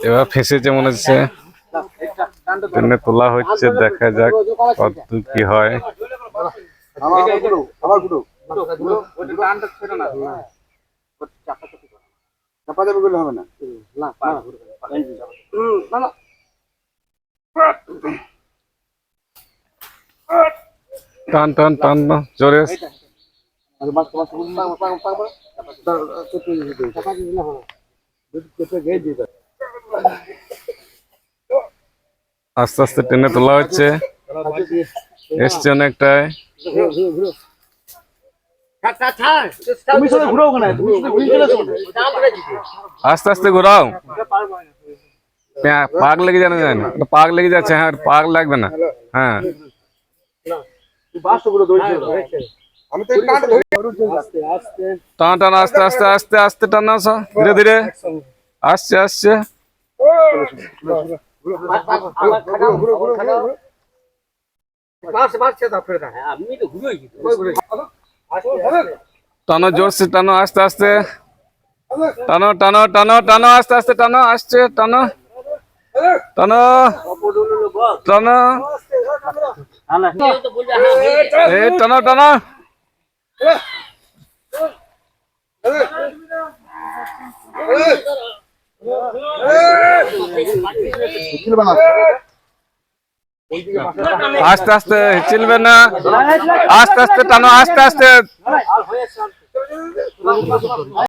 এবার ফেসেছে মনে হচ্ছে, টেনে তোলা হচ্ছে, দেখা যাক কতদূর কি হয়। টান টান টান না জোরে। আস্তে আস্তে টেনে তোলা হচ্ছে, এসছে অনেকটাই। আস্তে আস্তে ঘোরাও, পাক লেগে জানা যায় না, পাক লেগে যাচ্ছে। হ্যাঁ পাক লাগবে না। হ্যাঁ টান টান, আস্তে আস্তে আস্তে আস্তে টানা, ধীরে ধীরে আসছে আসছে। টানো জোরছে, টানো আস্তে আস্তে, টানো টানো টানো টানো আস্তে আস্তে টানো, আসছে টানো টানো টানো, এই টানো টানো। আস্তে আস্তে চিনবে না, আস্তে আস্তে টানো, আস্তে আস্তে।